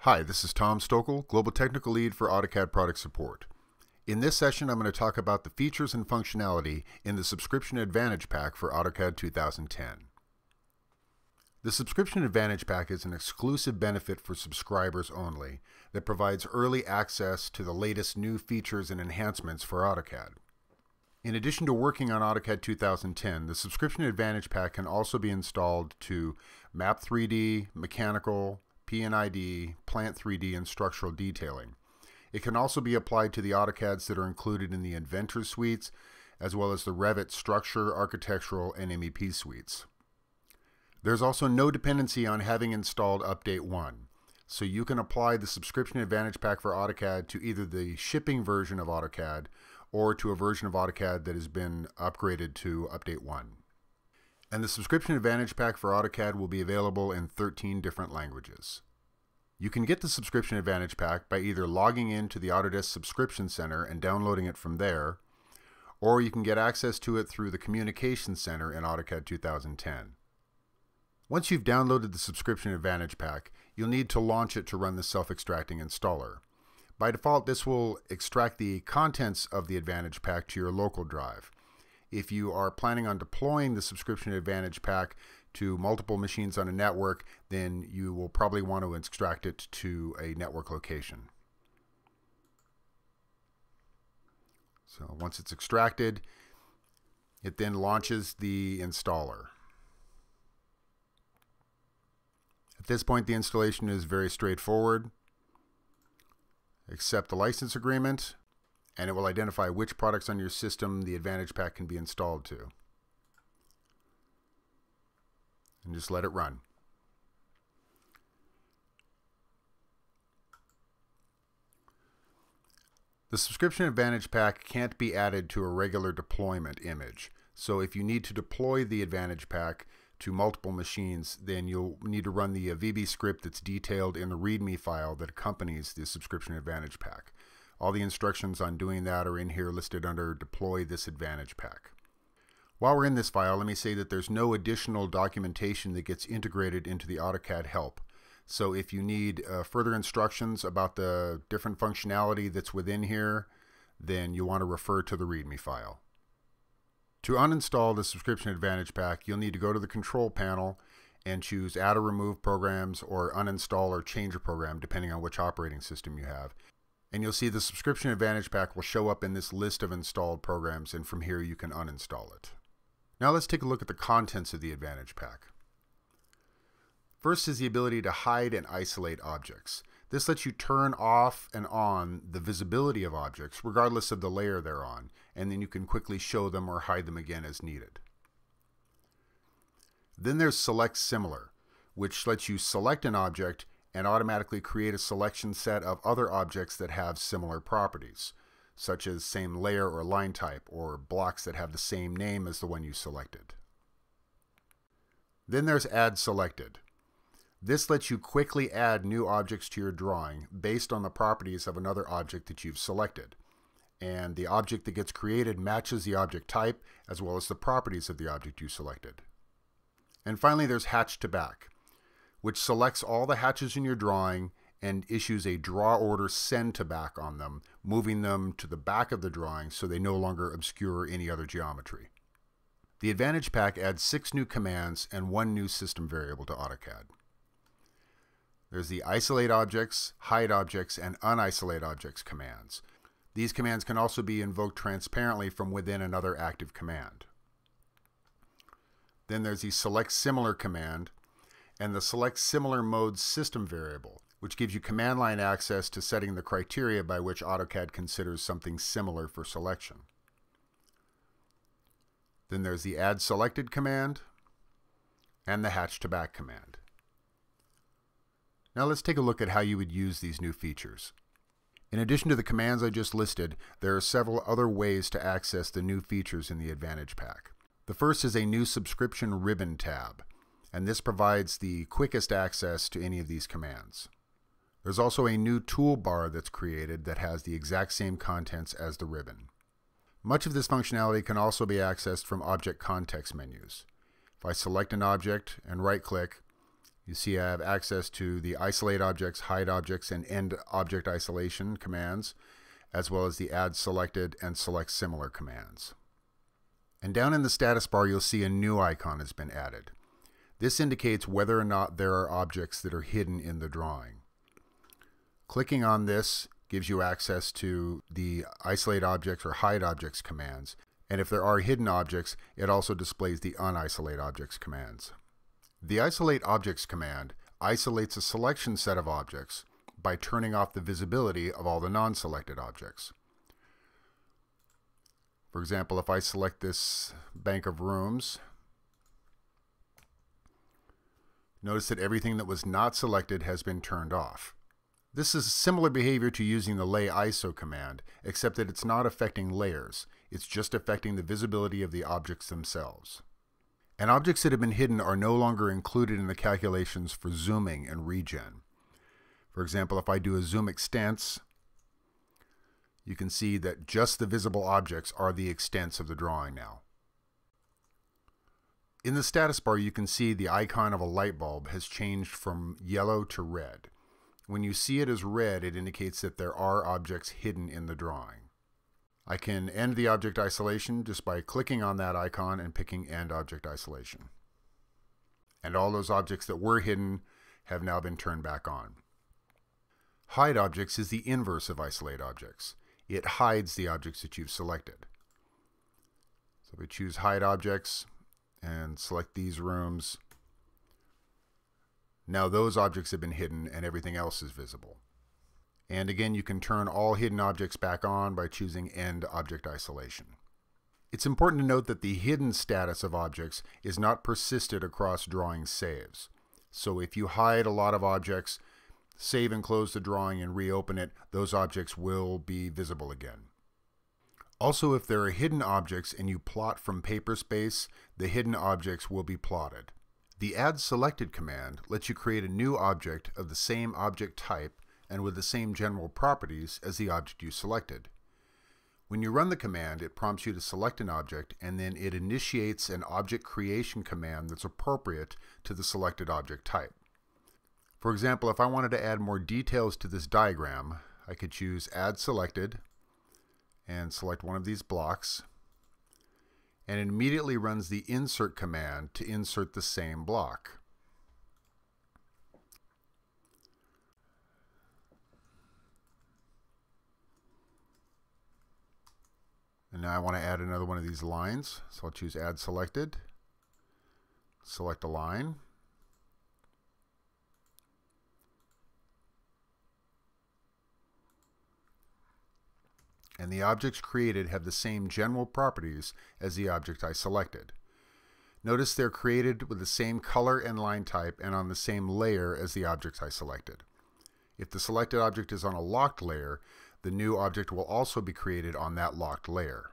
Hi, this is Tom Stokel, Global Technical Lead for AutoCAD Product Support. In this session, I'm going to talk about the features and functionality in the Subscription Advantage Pack for AutoCAD 2010. The Subscription Advantage Pack is an exclusive benefit for subscribers only that provides early access to the latest new features and enhancements for AutoCAD. In addition to working on AutoCAD 2010, the Subscription Advantage Pack can also be installed to Map 3D, Mechanical, P&ID, Plant 3D, and Structural Detailing. It can also be applied to the AutoCADs that are included in the Inventor suites, as well as the Revit Structure, Architectural, and MEP suites. There's also no dependency on having installed Update 1, so you can apply the Subscription Advantage Pack for AutoCAD to either the shipping version of AutoCAD or to a version of AutoCAD that has been upgraded to Update 1. And the Subscription Advantage Pack for AutoCAD will be available in 13 different languages. You can get the Subscription Advantage Pack by either logging into the Autodesk Subscription Center and downloading it from there, or you can get access to it through the Communications Center in AutoCAD 2010. Once you've downloaded the Subscription Advantage Pack, you'll need to launch it to run the self-extracting installer. By default, this will extract the contents of the Advantage Pack to your local drive. If you are planning on deploying the Subscription Advantage Pack to multiple machines on a network, then you will probably want to extract it to a network location. So once it's extracted, it then launches the installer. At this point, the installation is very straightforward. Accept the license agreement, and it will identify which products on your system the Advantage Pack can be installed to. And just let it run. The Subscription Advantage Pack can't be added to a regular deployment image. So if you need to deploy the Advantage Pack to multiple machines, then you'll need to run the VB script that's detailed in the README file that accompanies the Subscription Advantage Pack. All the instructions on doing that are in here listed under Deploy this Advantage Pack. While we're in this file, let me say that there's no additional documentation that gets integrated into the AutoCAD help. So if you need further instructions about the different functionality that's within here, then you want to refer to the README file. To uninstall the Subscription Advantage Pack, you'll need to go to the Control Panel and choose Add or Remove Programs or Uninstall or Change a Program, depending on which operating system you have. And you'll see the Subscription Advantage Pack will show up in this list of installed programs, and from here you can uninstall it. Now let's take a look at the contents of the Advantage Pack. First is the ability to hide and isolate objects. This lets you turn off and on the visibility of objects regardless of the layer they're on, and then you can quickly show them or hide them again as needed. Then there's Select Similar, which lets you select an object and automatically create a selection set of other objects that have similar properties, such as same layer or line type, or blocks that have the same name as the one you selected. Then there's Add Selected. This lets you quickly add new objects to your drawing based on the properties of another object that you've selected. And the object that gets created matches the object type as well as the properties of the object you selected. And finally, there's Hatch to Back, which selects all the hatches in your drawing and issues a draw order send to back on them, moving them to the back of the drawing so they no longer obscure any other geometry. The Advantage Pack adds 6 new commands and 1 new system variable to AutoCAD. There's the Isolate Objects, Hide Objects, and Unisolate Objects commands. These commands can also be invoked transparently from within another active command. Then there's the Select Similar command and the Select Similar Mode system variable, which gives you command line access to setting the criteria by which AutoCAD considers something similar for selection. Then there's the Add Selected command and the Hatch to Back command. Now let's take a look at how you would use these new features. In addition to the commands I just listed, there are several other ways to access the new features in the Advantage Pack. The first is a new Subscription Ribbon tab, and this provides the quickest access to any of these commands. There's also a new toolbar that's created that has the exact same contents as the ribbon. Much of this functionality can also be accessed from object context menus. If I select an object and right-click, You see I have access to the isolate objects, hide objects, and end object isolation commands, as well as the add selected and select similar commands. And down in the status bar, you'll see a new icon has been added. This indicates whether or not there are objects that are hidden in the drawing. Clicking on this gives you access to the isolate objects or hide objects commands, and if there are hidden objects, it also displays the unisolate objects commands. The isolate objects command isolates a selection set of objects by turning off the visibility of all the non-selected objects. For example, if I select this bank of rooms, notice that everything that was not selected has been turned off. This is similar behavior to using the lay ISO command, except that it's not affecting layers. It's just affecting the visibility of the objects themselves. And objects that have been hidden are no longer included in the calculations for zooming and regen. For example, if I do a zoom extents, you can see that just the visible objects are the extents of the drawing now. In the status bar, you can see the icon of a light bulb has changed from yellow to red. When you see it as red, it indicates that there are objects hidden in the drawing. I can end the object isolation just by clicking on that icon and picking End Object Isolation. And all those objects that were hidden have now been turned back on. Hide objects is the inverse of isolate objects. It hides the objects that you've selected. So if we choose Hide Objects and select these rooms, now those objects have been hidden and everything else is visible. And again, you can turn all hidden objects back on by choosing End Object Isolation. It's important to note that the hidden status of objects is not persisted across drawing saves. So if you hide a lot of objects, save and close the drawing and reopen it, those objects will be visible again. Also, if there are hidden objects and you plot from paper space, the hidden objects will be plotted. The Add Selected command lets you create a new object of the same object type and with the same general properties as the object you selected. When you run the command, it prompts you to select an object, and then it initiates an object creation command that's appropriate to the selected object type. For example, if I wanted to add more details to this diagram, I could choose Add Selected and select one of these blocks, and it immediately runs the Insert command to insert the same block. And now I want to add another one of these lines, so I'll choose Add Selected, select a line, and the objects created have the same general properties as the object I selected. Notice they're created with the same color and line type and on the same layer as the objects I selected. If the selected object is on a locked layer, the new object will also be created on that locked layer.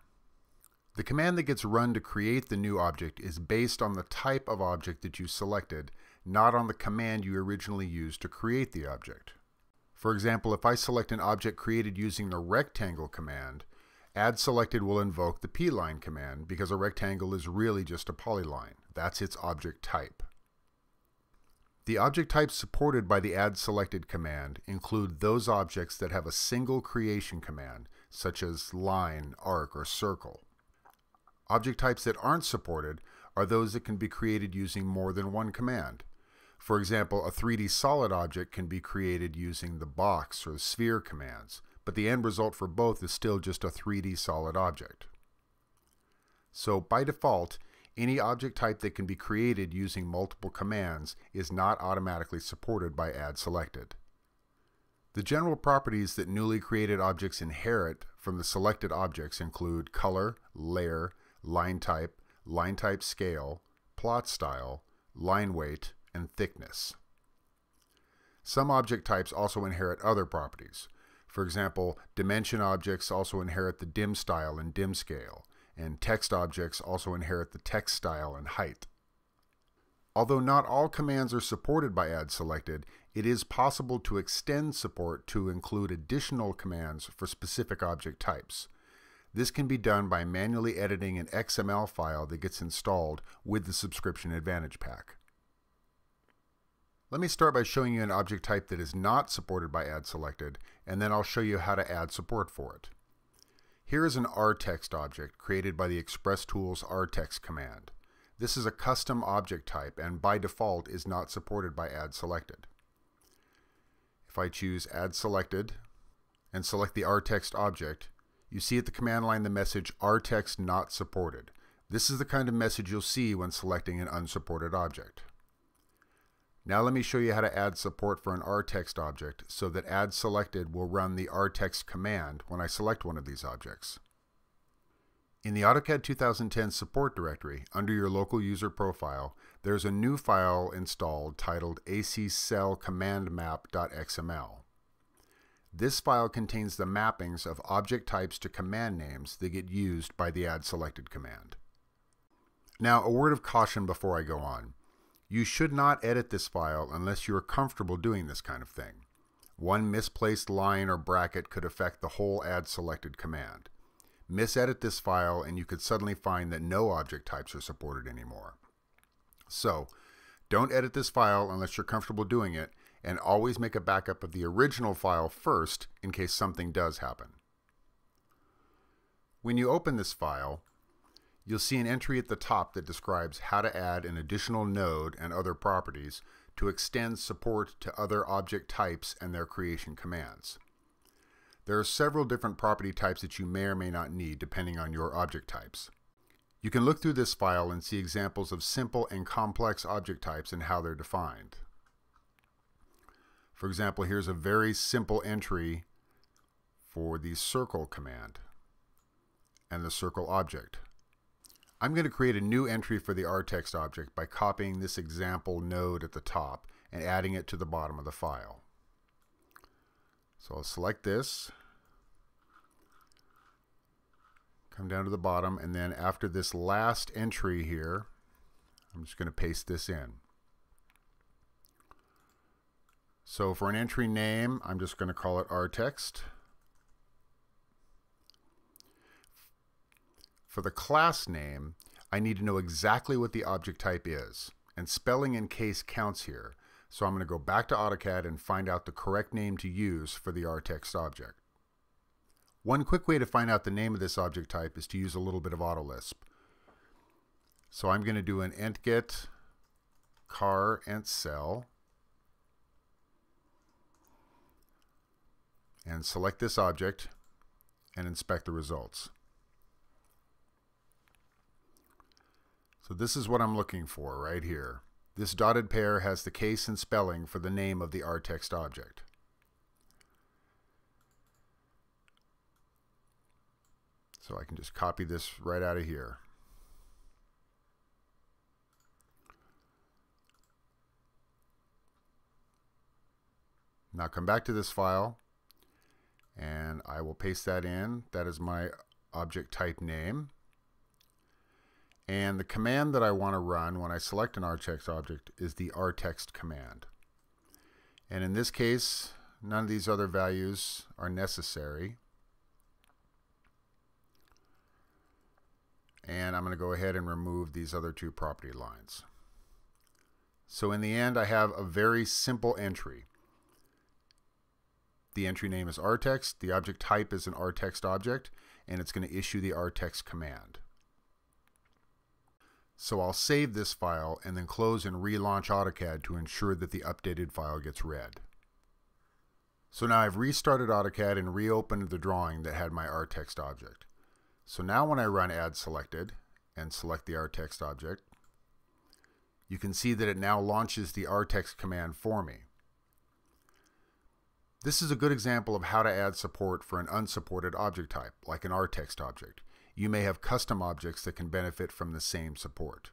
The command that gets run to create the new object is based on the type of object that you selected, not on the command you originally used to create the object. For example, if I select an object created using the rectangle command, Add Selected will invoke the P-line command because a rectangle is really just a polyline. That's its object type. The object types supported by the Add Selected command include those objects that have a single creation command, such as line, arc, or circle. Object types that aren't supported are those that can be created using more than one command. For example, a 3D solid object can be created using the box or the sphere commands, but the end result for both is still just a 3D solid object. So by default, any object type that can be created using multiple commands is not automatically supported by Add Selected. The general properties that newly created objects inherit from the selected objects include color, layer, line type scale, plot style, line weight, and thickness. Some object types also inherit other properties. For example, dimension objects also inherit the dim style and dim scale, and text objects also inherit the text style and height. Although not all commands are supported by Add Selected, it is possible to extend support to include additional commands for specific object types. This can be done by manually editing an XML file that gets installed with the Subscription Advantage pack. Let me start by showing you an object type that is not supported by Add Selected, and then I'll show you how to add support for it. Here is an rtext object created by the ExpressTools rtext command. This is a custom object type and by default is not supported by Add Selected. If I choose Add Selected and select the rtext object, you see at the command line the message rtext not supported. This is the kind of message you'll see when selecting an unsupported object. Now let me show you how to add support for an rtext object so that Add Selected will run the rtext command when I select one of these objects. In the AutoCAD 2010 support directory, under your local user profile, there's a new file installed titled AcCellCommandMap.xml. This file contains the mappings of object types to command names that get used by the Add Selected command. Now, a word of caution before I go on. You should not edit this file unless you are comfortable doing this kind of thing. One misplaced line or bracket could affect the whole Add Selected command. Misedit this file and you could suddenly find that no object types are supported anymore. So, don't edit this file unless you're comfortable doing it, and always make a backup of the original file first in case something does happen. When you open this file, you'll see an entry at the top that describes how to add an additional node and other properties to extend support to other object types and their creation commands. There are several different property types that you may or may not need depending on your object types. You can look through this file and see examples of simple and complex object types and how they're defined. For example, here's a very simple entry for the circle command and the circle object. I'm going to create a new entry for the rtext object by copying this example node at the top and adding it to the bottom of the file. So I'll select this, come down to the bottom, and then after this last entry here, I'm just going to paste this in. So for an entry name, I'm just going to call it rtext. For the class name, I need to know exactly what the object type is, and spelling and case counts here. So I'm going to go back to AutoCAD and find out the correct name to use for the rtext object. One quick way to find out the name of this object type is to use a little bit of AutoLisp. So I'm going to do an ENTGET car ENTSEL and select this object and inspect the results. So this is what I'm looking for right here. This dotted pair has the case and spelling for the name of the rtext object. So I can just copy this right out of here. Now come back to this file and I will paste that in. That is my object type name. And the command that I want to run when I select an rtext object is the rtext command. And in this case, none of these other values are necessary. And I'm going to go ahead and remove these other two property lines. So in the end, I have a very simple entry. The entry name is rtext, the object type is an rtext object, and it's going to issue the rtext command. So I'll save this file and then close and relaunch AutoCAD to ensure that the updated file gets read. So now I've restarted AutoCAD and reopened the drawing that had my rtext object. So now when I run Add Selected and select the rtext object, you can see that it now launches the rtext command for me. This is a good example of how to add support for an unsupported object type, like an rtext object. You may have custom objects that can benefit from the same support.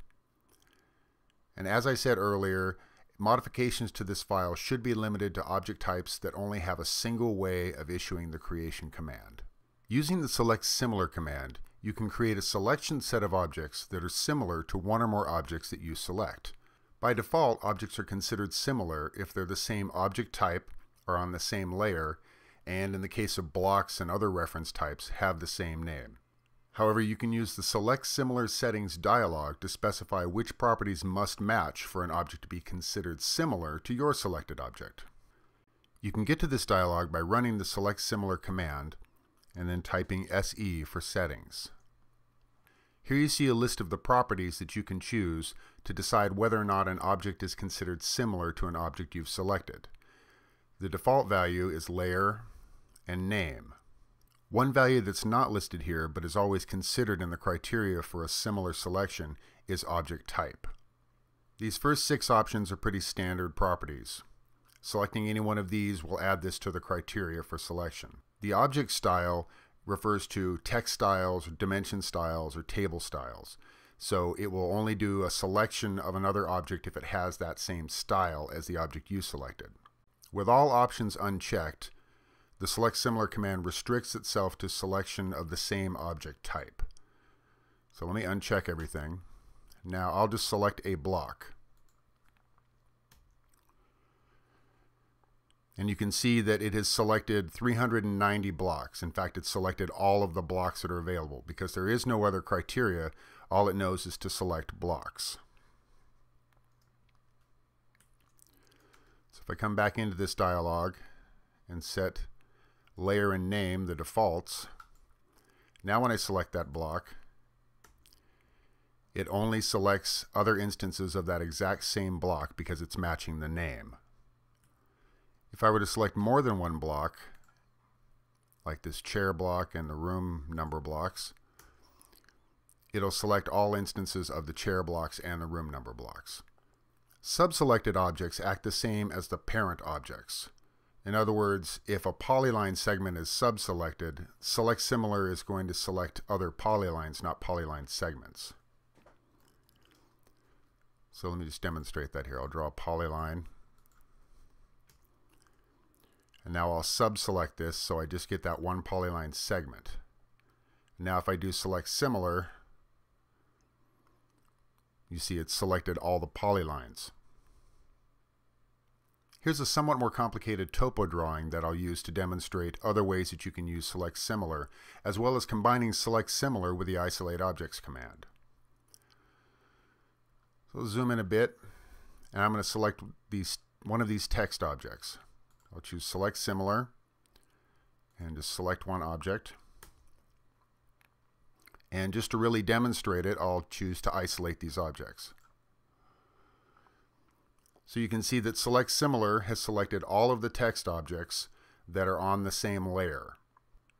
And as I said earlier, modifications to this file should be limited to object types that only have a single way of issuing the creation command. Using the SELECTSIMILAR command, you can create a selection set of objects that are similar to one or more objects that you select. By default, objects are considered similar if they're the same object type, are on the same layer, and in the case of blocks and other reference types, have the same name. However, you can use the Select Similar Settings dialog to specify which properties must match for an object to be considered similar to your selected object. You can get to this dialog by running the Select Similar command and then typing SE for settings. Here you see a list of the properties that you can choose to decide whether or not an object is considered similar to an object you've selected. The default value is layer and name. One value that's not listed here but is always considered in the criteria for a similar selection is object type. These first 6 options are pretty standard properties. Selecting any one of these will add this to the criteria for selection. The object style refers to text styles, or dimension styles, or table styles. So it will only do a selection of another object if it has that same style as the object you selected. With all options unchecked, the Select Similar command restricts itself to selection of the same object type. So let me uncheck everything. Now I'll just select a block. And you can see that it has selected 390 blocks. In fact, it's selected all of the blocks that are available. Because there is no other criteria, all it knows is to select blocks. So if I come back into this dialog and set layer and name the defaults, now when I select that block, it only selects other instances of that exact same block because it's matching the name. If I were to select more than one block, like this chair block and the room number blocks, it'll select all instances of the chair blocks and the room number blocks. Subselected objects act the same as the parent objects. In other words, if a polyline segment is subselected, Select Similar is going to select other polylines, not polyline segments. So let me just demonstrate that here. I'll draw a polyline. And now I'll subselect this so I just get that one polyline segment. Now if I do Select Similar, you see it's selected all the polylines. Here's a somewhat more complicated topo drawing that I'll use to demonstrate other ways that you can use Select Similar, as well as combining Select Similar with the Isolate Objects command. So I'll zoom in a bit, and I'm going to select one of these text objects. I'll choose Select Similar and just select one object. And just to really demonstrate it, I'll choose to isolate these objects. So you can see that Select Similar has selected all of the text objects that are on the same layer.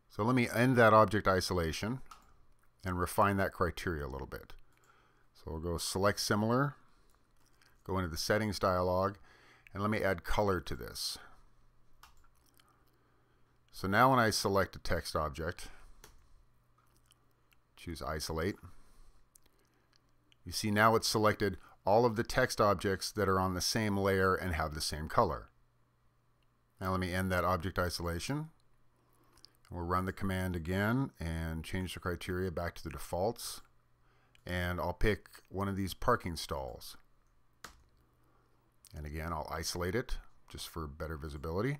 So let me end that object isolation and refine that criteria a little bit. So we'll go Select Similar, go into the Settings dialog, and let me add color to this. So now when I select a text object, choose Isolate, you see now it's selected all of the text objects that are on the same layer and have the same color. Now let me end that object isolation. We'll run the command again and change the criteria back to the defaults. And I'll pick one of these parking stalls. And again, I'll isolate it just for better visibility.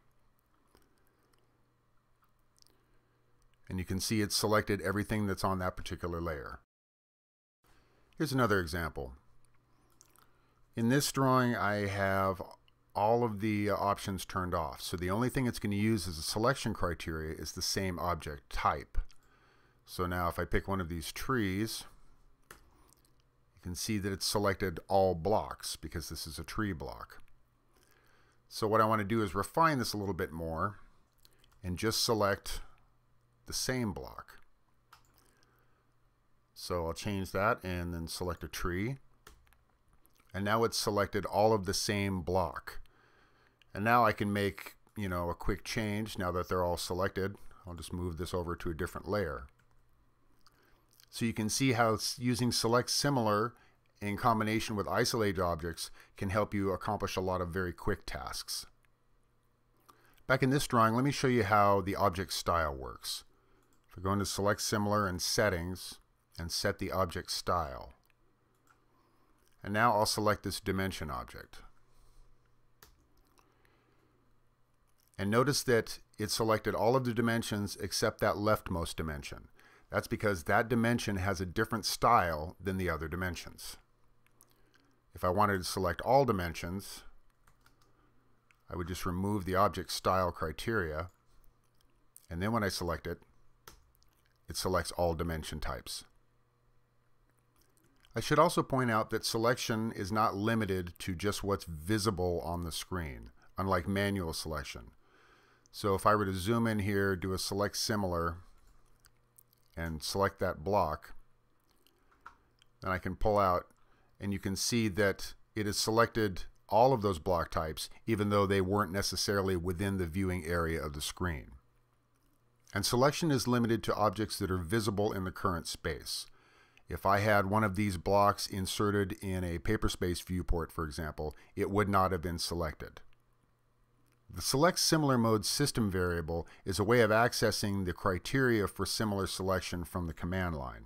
And you can see it's selected everything that's on that particular layer. Here's another example. In this drawing, I have all of the options turned off. So the only thing it's going to use as a selection criteria is the same object type. So now if I pick one of these trees, you can see that it's selected all blocks because this is a tree block. So what I want to do is refine this a little bit more and just select the same block. So I'll change that and then select a tree. And now it's selected all of the same block. And now I can make, a quick change now that they're all selected. I'll just move this over to a different layer. So you can see how using Select Similar in combination with Isolate Objects can help you accomplish a lot of very quick tasks. Back in this drawing, let me show you how the object style works. If I go into Select Similar and Settings and set the object style. And now I'll select this dimension object. And notice that it selected all of the dimensions except that leftmost dimension. That's because that dimension has a different style than the other dimensions. If I wanted to select all dimensions, I would just remove the object style criteria, and then when I select it, it selects all dimension types. I should also point out that selection is not limited to just what's visible on the screen, unlike manual selection. So if I were to zoom in here, do a select similar, and select that block, then I can pull out, and you can see that it has selected all of those block types, even though they weren't necessarily within the viewing area of the screen. And selection is limited to objects that are visible in the current space. If I had one of these blocks inserted in a paper space viewport, for example, it would not have been selected. The SELECTSIMILARMODE system variable is a way of accessing the criteria for similar selection from the command line.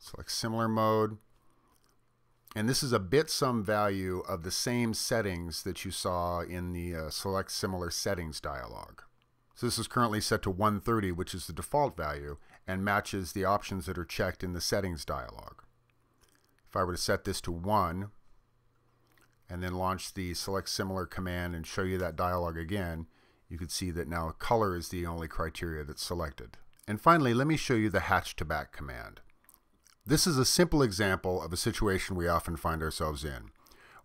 SELECTSIMILARMODE, and this is a bit sum value of the same settings that you saw in the Select Similar Settings dialog. So this is currently set to 130, which is the default value, and matches the options that are checked in the settings dialog. If I were to set this to 1, and then launch the Select Similar command and show you that dialog again, you can see that now color is the only criteria that's selected. And finally, let me show you the hatch to back command. This is a simple example of a situation we often find ourselves in,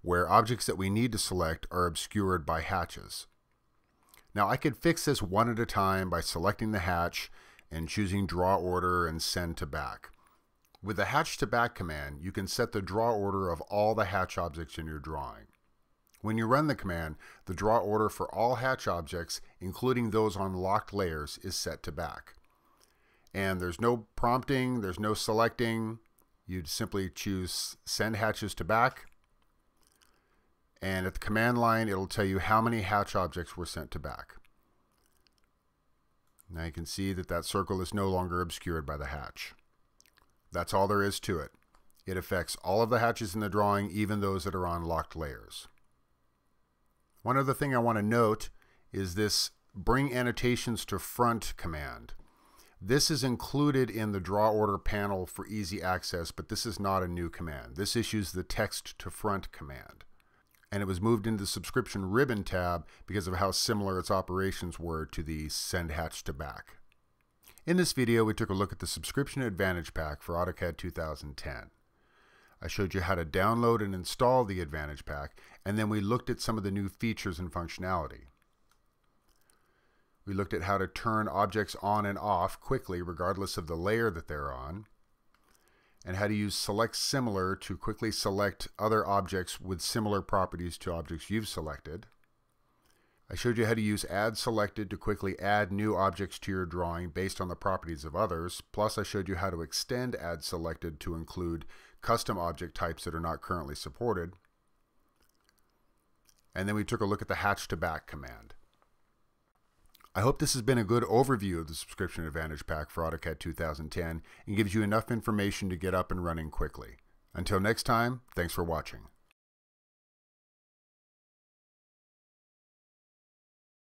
where objects that we need to select are obscured by hatches. Now I could fix this one at a time by selecting the hatch and choosing draw order and send to back. With the hatch to back command, you can set the draw order of all the hatch objects in your drawing. When you run the command, the draw order for all hatch objects, including those on locked layers, is set to back. And there's no prompting, there's no selecting. You'd simply choose send hatches to back. And at the command line, it'll tell you how many hatch objects were sent to back. Now you can see that that circle is no longer obscured by the hatch. That's all there is to it. It affects all of the hatches in the drawing, even those that are on locked layers. One other thing I want to note is this bring annotations to front command. This is included in the draw order panel for easy access, but this is not a new command. This issues the text to front command. And it was moved into the subscription ribbon tab because of how similar its operations were to the send hatch to back. In this video, we took a look at the Subscription Advantage Pack for AutoCAD 2010. I showed you how to download and install the Advantage Pack, and then we looked at some of the new features and functionality. We looked at how to turn objects on and off quickly regardless of the layer that they're on, and how to use Select Similar to quickly select other objects with similar properties to objects you've selected. I showed you how to use Add Selected to quickly add new objects to your drawing based on the properties of others. Plus, I showed you how to extend Add Selected to include custom object types that are not currently supported. And then we took a look at the hatch to back command. I hope this has been a good overview of the Subscription Advantage Pack for AutoCAD 2010 and gives you enough information to get up and running quickly. Until next time, thanks for watching.